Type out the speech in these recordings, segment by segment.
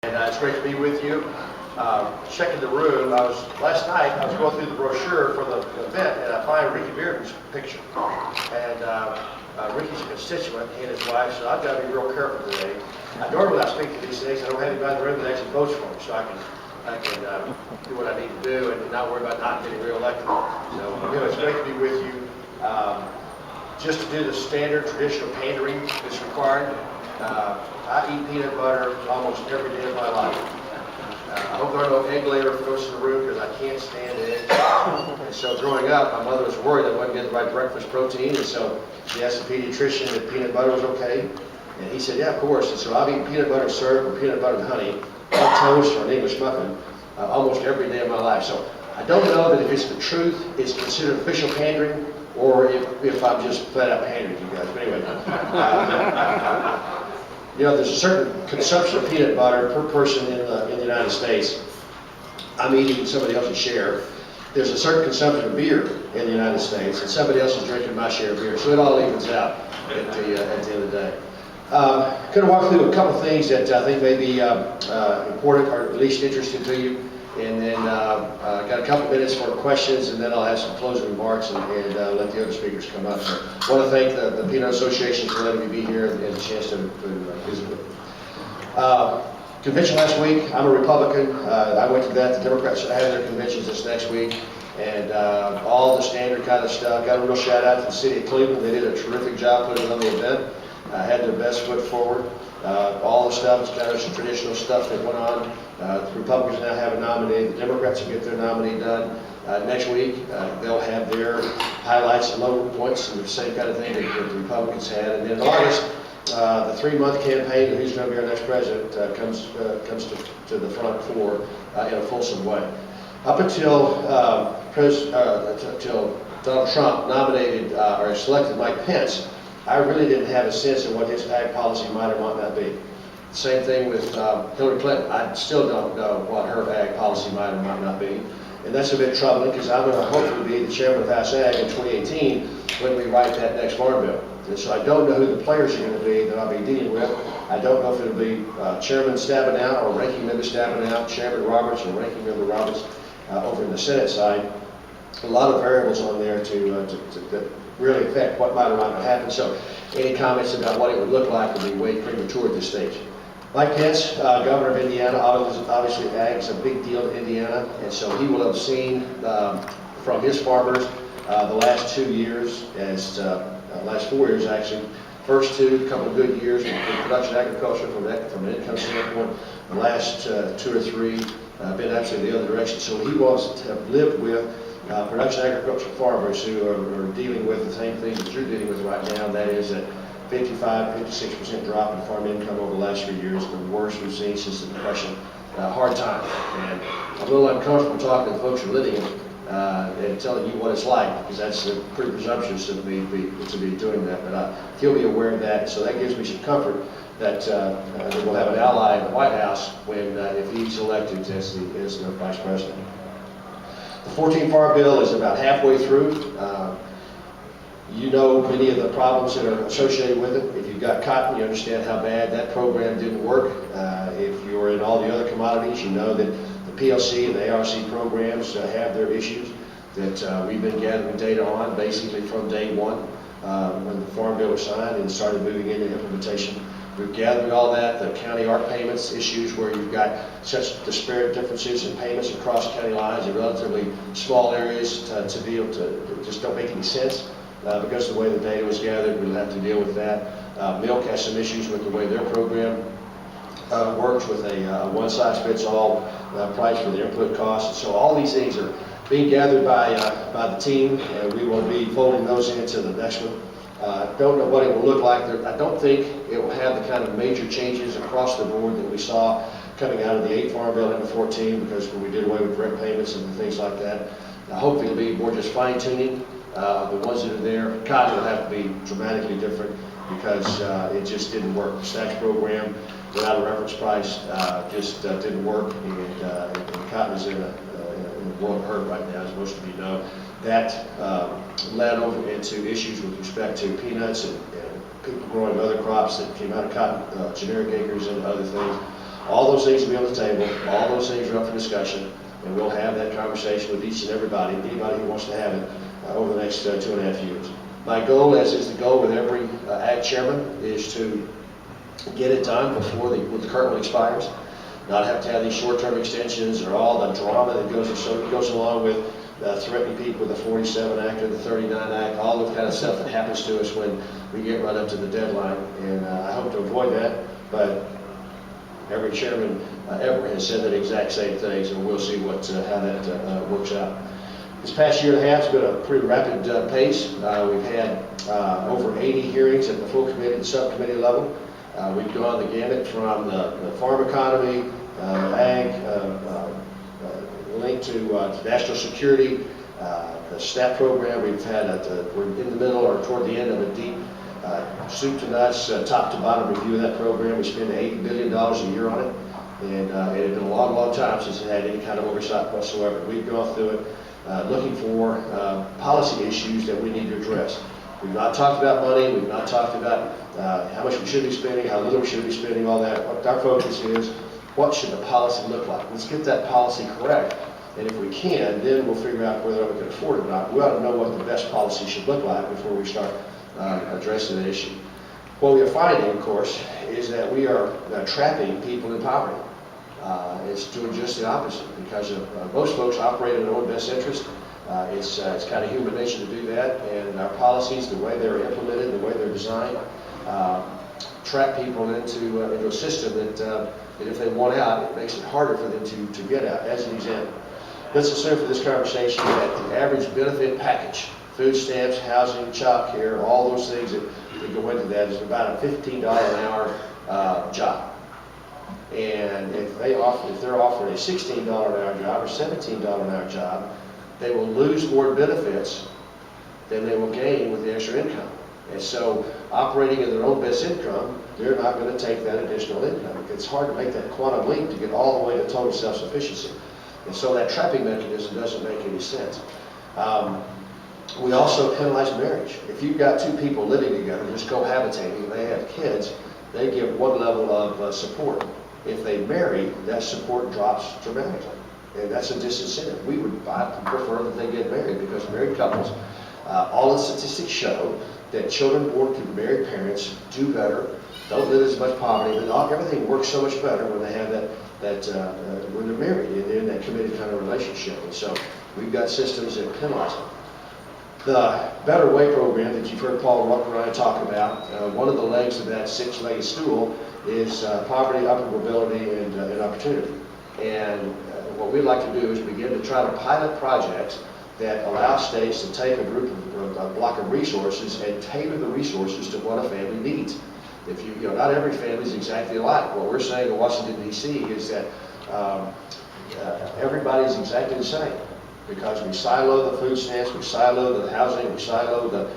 And it's great to be with you. Checking the room, last night I was going through the brochure for the event, and I find Ricky Bearden's picture. And Ricky's a constituent, he and his wife, so I've got to be real careful today. Normally I speak to these things, I don't have anybody in the room that actually votes for me, so I can do what I need to do and not worry about not getting reelected. So it's great to be with you. Just to do the standard traditional pandering that's required. I eat peanut butter almost every day of my life. I hope there are no egg layer folks in the room because I can't stand eggs. And so growing up, my mother was worried I wasn't getting the right breakfast protein, and so she asked the pediatrician if peanut butter was okay. And he said, yeah, of course. And so I've eaten peanut butter syrup or peanut butter and honey, on toast or an English muffin, almost every day of my life. So I don't know that if it's the truth, it's considered official pandering, or if I'm just flat out pandering to you guys. But anyway, there's a certain consumption of peanut butter per person in the United States. I'm eating somebody else's share. There's a certain consumption of beer in the United States, and somebody else is drinking my share of beer. So it all evens out at the end of the day. Going to walk through a couple things that I think may be important or at least interesting to you. And then got a couple minutes for questions, and then I'll have some closing remarks and let the other speakers come up. So I want to thank the Peanut Association for letting me be here and a chance to visit with you. Convention last week, I'm a Republican. I went to that. The Democrats have their conventions this next week. And all the standard kind of stuff. Got a real shout out to the city of Cleveland. They did a terrific job putting on the event. Had their best foot forward. All the stuff, it's kind of some traditional stuff that went on. The Republicans now have a nominee. The Democrats will get their nominee done next week. They'll have their highlights and low points and the same kind of thing that the Republicans had. And then in August, the 3-month campaign of who's going to be our next president comes to the front floor in a fulsome way. Up until Donald Trump nominated or selected Mike Pence, I really didn't have a sense of what his ag policy might or might not be. Same thing with Hillary Clinton. I still don't know what her ag policy might or might not be. And that's a bit troubling because I'm going to hopefully be the chairman of House Ag in 2018 when we write that next farm bill. And so I don't know who the players are going to be that I'll be dealing with. I don't know if it'll be Chairman Stabenow or Ranking Member Stabenow, Chairman Roberts or Ranking Member Roberts over in the Senate side. A lot of variables on there to really affect what might or might not happen. So any comments about what it would look like would be way premature at this stage. Mike Pence, governor of Indiana, obviously ag is a big deal in Indiana, and so he will have seen from his farmers the last 2 years, last 4 years actually, first two, couple of good years in production agriculture from an income standpoint, the last 2 or 3 been actually the other direction. So he wants to have lived with production agricultural farmers who are dealing with the same thing that you're dealing with right now, and that is that 56% drop in farm income over the last few years, the worst we've seen since the Depression. Hard time, and I'm a little uncomfortable talking to the folks who are living it and telling you what it's like, because that's pretty presumptuous to be doing that, but he'll be aware of that, so that gives me some comfort that we'll have an ally in the White House when if he's elected as the vice president. The 14th Farm Bill is about halfway through. You know many of the problems that are associated with it. If you've got cotton, you understand how bad that program didn't work. If you're in all the other commodities, you know that the PLC and the ARC programs have their issues that we've been gathering data on basically from day one when the Farm Bill was signed and started moving into implementation. We're gathering all that, the county ARC payments issues where you've got such disparate differences in payments across county lines in relatively small areas to be able to just don't make any sense. Because of the way the data was gathered, we'll have to deal with that. Milk has some issues with the way their program works with a one-size-fits-all price for the input costs. So all these things are being gathered by the team, and we will be folding those into the next one. Don't know what it will look like. I don't think it will have the kind of major changes across the board that we saw coming out of the 8th Farm Bill into 14, because when we did away with direct payments and things like that. Hopefully it'll be more just fine-tuning. The ones that are there, cotton will have to be dramatically different because it just didn't work. The snacks program without a reference price just didn't work, and cotton is in a world of hurt right now, as most of you know. That led over into issues with respect to peanuts and people growing other crops that came out of cotton, generic acres and other things. All those things will be on the table, all those things are up for discussion, and we'll have that conversation with each and everybody who wants to have it over the next 2.5 years. My goal, as is the goal with every ag chairman, is to get it done before the current one expires. Not have to have these short-term extensions or all the drama that goes along with threatening people with the 47 Act or the 39 Act, all the kind of stuff that happens to us when we get right up to the deadline. And I hope to avoid that, but every chairman ever has said that exact same thing, so we'll see how that works out. This past year and a half has been a pretty rapid pace. We've had over 80 hearings at the full committee and subcommittee level. We've gone the gamut from the farm economy, ag, linked to national security, the SNAP program. We've had we're in the middle or toward the end of a deep soup to nuts, top to bottom review of that program. We spend $80 billion a year on it, and it had been a long, long time since it had any kind of oversight whatsoever. We've gone through it looking for policy issues that we need to address. We've not talked about money, we've not talked about how much we should be spending, how little we should be spending, all that. What our focus is, what should the policy look like? Let's get that policy correct, and if we can, then we'll figure out whether we can afford it or not. We ought to know what the best policy should look like before we start addressing the issue. What we are finding, of course, is that we are trapping people in poverty. It's doing just the opposite, because most folks operate in their own best interest. It's kind of human nature to do that, and our policies, the way they're implemented, the way they're designed, trap people into a system that if they want out, it makes it harder for them to get out. As an example, let's assume for this conversation that the average benefit package, food stamps, housing, child care, all those things that go into that, is about a $15 an hour job. And if they're offering a $16 an hour job or $17 an hour job, they will lose more benefits than they will gain with the extra income. And so, operating in their own best income, they're not going to take that additional income. It's hard to make that quantum leap to get all the way to total self-sufficiency. And so that trapping mechanism doesn't make any sense. We also penalize marriage. If you've got two people living together, just cohabitating, and they have kids, they give one level of support. If they marry, that support drops dramatically. And that's a disincentive. I prefer that they get married, because married couples, all the statistics show that children born to married parents do better, don't live as much poverty, and everything works so much better when they have when they're married and they're in that committed kind of relationship. And so we've got systems that penalize them. The Better Way program that you've heard Paul Ryan talk about, one of the legs of that six-legged stool is poverty, upward mobility, and opportunity. And what we'd like to do is begin to try to pilot projects that allow states to take a block of resources and tailor the resources to what a family needs. Not every family is exactly alike. What we're saying in Washington, D.C. is that everybody's exactly the same, because we silo the food stamps, we silo the housing, we silo the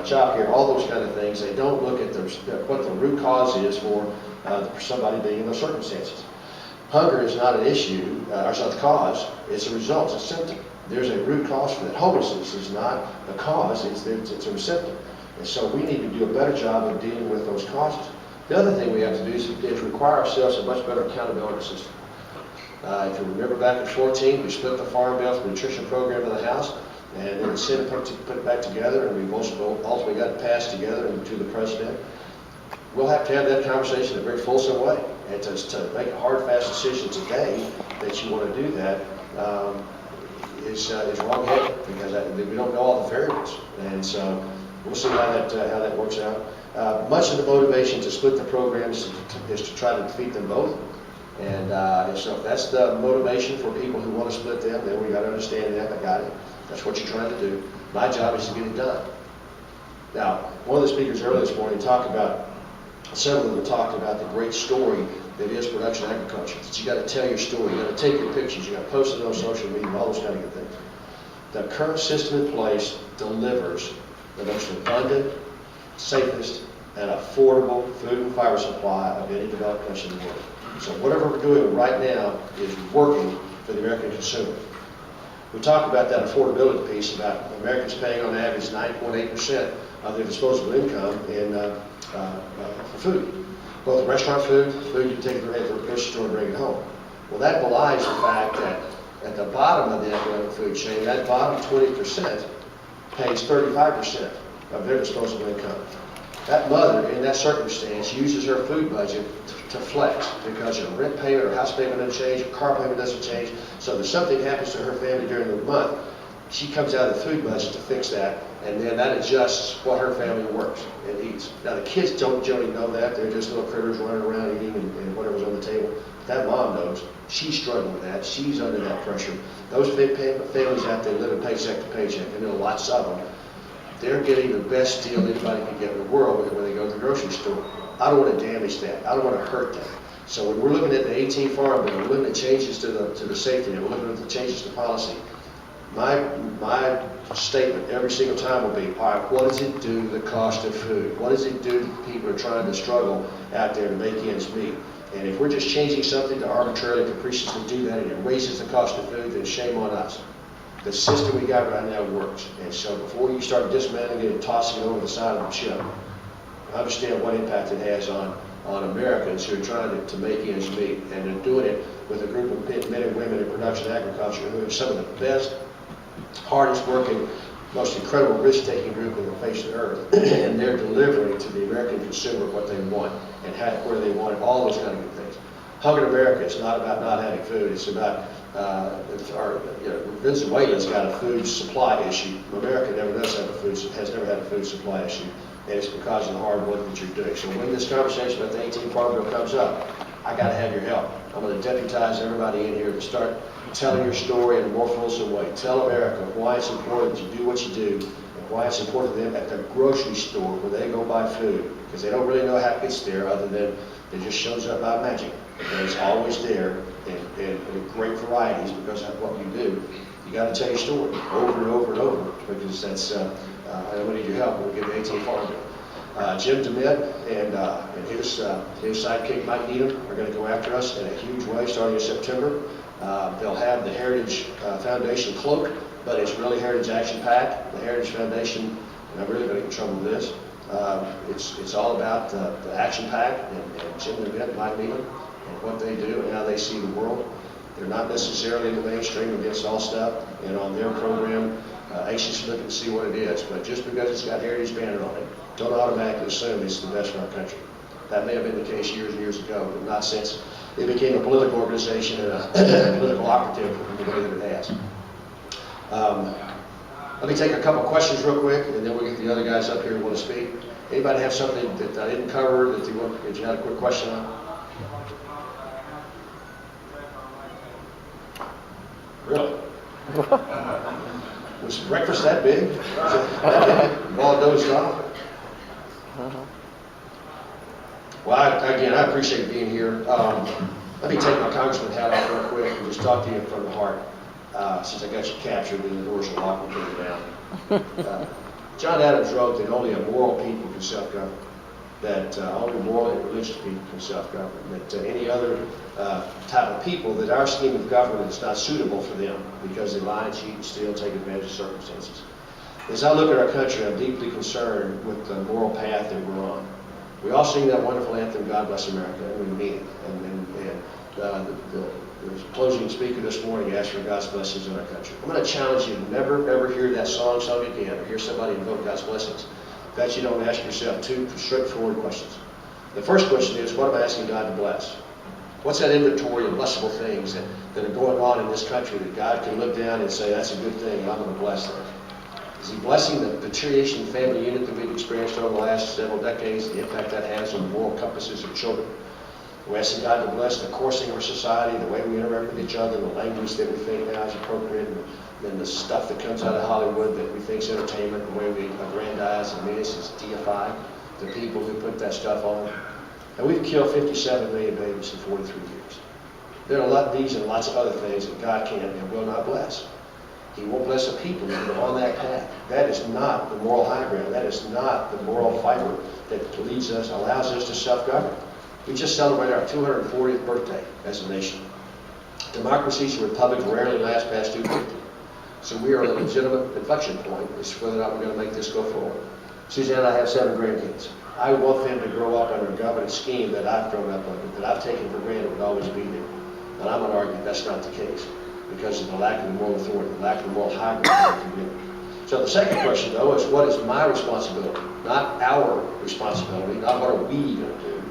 child care, all those kind of things. They don't look at what the root cause is for somebody being in those circumstances. Hunger is not an issue, or it's not the cause, it's a result, it's a symptom. There's a root cause for that. Homelessness is not the cause, it's a symptom. And so we need to do a better job of dealing with those causes. The other thing we have to do is require ourselves a much better accountability system. If you remember back in 2014, we split the Farm Bill for nutrition program in the House, and then the Senate put it back together, and we've ultimately got it passed together and to the President. We'll have to have that conversation in a very fulsome way. And to make a hard, fast decision today that you want to do that is wrong-headed, because we don't know all the variables. And so we'll see how that works out. Much of the motivation to split the programs is to try to defeat them both. And so if that's the motivation for people who want to split them, then we got to understand that. I got it. That's what you're trying to do. My job is to get it done. Now, one of the speakers earlier this morning several of them talked about the great story that is production agriculture. That you got to tell your story. You got to take your pictures. You got to post it on social media, all those kind of good things. The current system in place delivers the most abundant, safest, and affordable food and fiber supply of any developed country in the world. So whatever we're doing right now is working for the American consumer. We talked about that affordability piece, about Americans paying on average 9.8% of their disposable income for food. both restaurant food, food you take at the grocery store and bring it home. Well, that belies the fact that at the bottom of the economic food chain, that bottom 20% pays 35% of their disposable income. That mother, in that circumstance, uses her food budget to flex because her rent payment or house payment doesn't change, her car payment doesn't change. So if something happens to her family during the month, she comes out of the food budget to fix that, and then that adjusts what her family works and eats. Now the kids don't generally know that, they're just little critters running around eating and whatever's on the table. But that mom knows, she's struggling with that, she's under that pressure. Those families out there living paycheck to paycheck, and there are lots of them, they're getting the best deal anybody can get in the world when they go to the grocery store. I don't want to damage that, I don't want to hurt them. So when we're looking at the 18 Farm Bill, we're looking at changes to the safety net, we're looking at the changes to policy. My statement every single time will be, all right, what does it do to the cost of food? What does it do to the people who are trying to struggle out there to make ends meet? And if we're just changing something to arbitrarily, capriciously do that and it raises the cost of food, then shame on us. The system we got right now works. And so before you start dismantling it and tossing it over the side of the ship, understand what impact it has on Americans who are trying to make ends meet. And they're doing it with a group of men and women in production agriculture who are some of the best, hardest working, most incredible risk-taking group in the face of the earth. And they're delivering to the American consumer what they want and where they want it, all those kind of good things. Hunger in America is not about not having food, it's about Venezuela's got a food supply issue. America never does have has never had a food supply issue, and it's because of the hard work that you're doing. So when this conversation about the 18 Farm Bill comes up, I got to have your help. I'm going to deputize everybody in here to start telling your story in a more fulsome way. Tell America why it's important that you do what you do, and why it's important to them at the grocery store where they go buy food, because they don't really know how it gets there other than it just shows up by magic. And it's always there in great varieties because of what you do. You got to tell your story over and over and over, because that's, I'm going to need your help when we get the 18 Farm Bill. Jim DeMint and his sidekick Mike Needham are going to go after us in a huge way starting in September. They'll have the Heritage Foundation cloak, but it's really Heritage Action Pack. The Heritage Foundation, and I'm really going to get in trouble with this, it's all about the Action Pack and Jim DeMint and Mike Needham and what they do and how they see the world. They're not necessarily in the mainstream against all stuff, and on their program, anxious looking to see what it is. But just because it's got Heritage banner on it, don't automatically assume it's the best for our country. That may have been the case years and years ago, but not since it became a political organization and a political operative in the way that it has. Let me take a couple questions real quick, and then we'll get the other guys up here who want to speak. Anybody have something that I didn't cover that you had a quick question on? Really? Was breakfast that big? All dozed off? Well, again, I appreciate being here. Let me take my congressman hat off real quick and just talk to you from the heart, since I got you captured and the doors are locked and put you down. John Adams wrote that only a moral people can self-govern, that only moral and religious people can self-govern, that any other type of people, that our scheme of government is not suitable for them because they lie, cheat, and steal, take advantage of circumstances. As I look at our country, I'm deeply concerned with the moral path that we're on. We all sing that wonderful anthem, God Bless America, and we mean it. And the closing speaker this morning asked for God's blessings on our country. I'm going to challenge you to never, ever hear that song sung again or hear somebody invoke God's blessings that you don't ask yourself two straightforward questions. The first question is, what am I asking God to bless? What's that inventory of blessable things that are going on in this country that God can look down and say, that's a good thing, and I'm going to bless that? Is he blessing the deterioration of family unit that we've experienced over the last several decades, the impact that has on the moral compasses of children? We're asking God to bless the coursing of our society, the way we interact with each other, the language that we think now is appropriate, and the stuff that comes out of Hollywood that we think is entertainment, the way we aggrandize and deify the people who put that stuff on. And we've killed 57 million babies in 43 years. There are a lot of these and lots of other things that God can and will not bless. He won't bless a people that are on that path. That is not the moral high ground. That is not the moral fiber that leads us, allows us to self-govern. We just celebrated our 240th birthday as a nation. Democracies and republics rarely last past 250. So we are at a legitimate inflection point as to whether or not we're going to make this go forward. Suzanne and I have 7 grandkids. I want them to grow up under a government scheme that I've grown up under, that I've taken for granted would always be there. And I'm going to argue that's not the case because of the lack of the moral authority, the lack of the moral high ground in the community. So the second question, though, is what is my responsibility? Not our responsibility, not what are we going to do.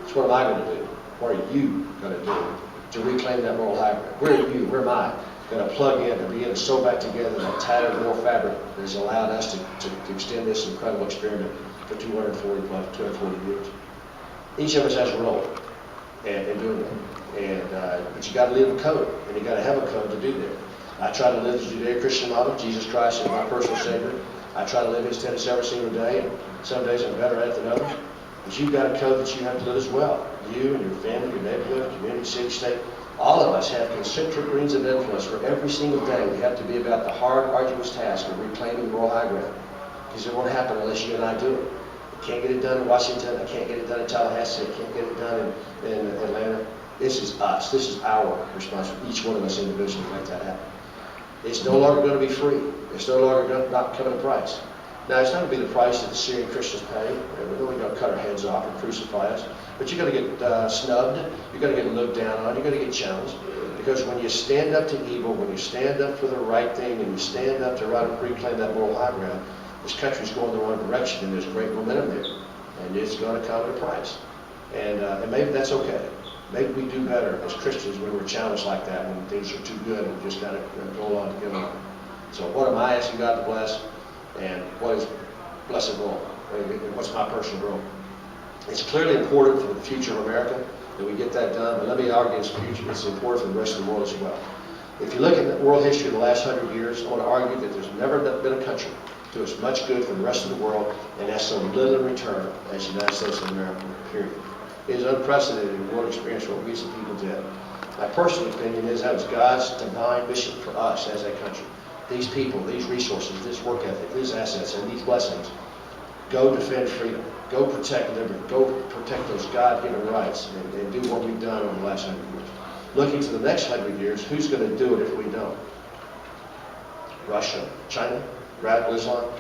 It's what am I going to do? What are you going to do to reclaim that moral high ground? Where are you, where am I going to plug in and begin to sew back together that tattered moral fabric that has allowed us to extend this incredible experiment for 240 years? Each of us has a role in doing that. But you got to live a code, and you got to have a code to do that. I try to live the Judeo-Christian model. Jesus Christ is my personal Savior. I try to live His tenets every single day, and some days I'm better at it than others. But you've got a code that you have to live as well. You and your family, your neighborhood, community, city, state, all of us have concentric rings of influence where every single day we have to be about the hard, arduous task of reclaiming moral high ground. Because it won't happen unless you and I do it. I can't get it done in Washington. I can't get it done in Tallahassee. I can't get it done in Atlanta. This is us. This is our responsibility. Each one of us individually make that happen. It's no longer going to be free. It's no longer going to not come at a price. Now, it's not going to be the price that the Syrian Christians pay. We're really going to cut our heads off and crucify us. But you're going to get snubbed. You're going to get looked down on. You're going to get challenged. Because when you stand up to evil, when you stand up for the right thing, and you stand up to reclaim that moral high ground, this country's going the wrong direction, and there's great momentum there. And it's going to come at a price. And maybe that's okay. Maybe we do better as Christians when we're challenged like that, when things are too good and we just got to go on to give on. So what am I asking God to bless? And what is blessed role? And what's my personal role? It's clearly important for the future of America that we get that done, but let me argue it's important for the rest of the world as well. If you look at the world history of the last 100 years, I want to argue that there's never been a country do as much good for the rest of the world and has so little in return as the United States of America, period. It is unprecedented in world experience what we as a people did. My personal opinion is that was God's divine mission for us as a country. These people, these resources, this work ethic, these assets, and these blessings, go defend freedom, go protect liberty, go protect those God-given rights, and do what we've done over the last 100 years. Looking to the next 100 years, who's going to do it if we don't? Russia, China, radical Islam,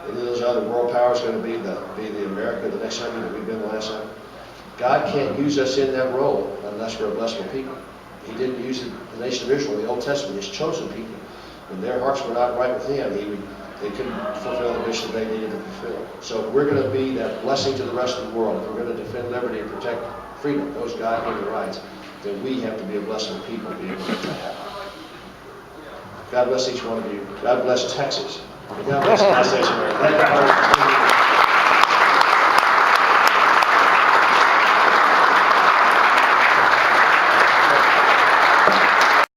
any of those other world powers going to be the America the next 100 that we've been the last 100? God can't use us in that role unless we're a blessed people. He didn't use the nation of Israel in the Old Testament, His chosen people. When their hearts were not right with Him, they couldn't fulfill the mission they needed to fulfill. So if we're going to be that blessing to the rest of the world, if we're going to defend liberty and protect freedom, those God-given rights, then we have to be a blessing of people to be able to make that happen. God bless each one of you. God bless Texas. God bless the United States of America.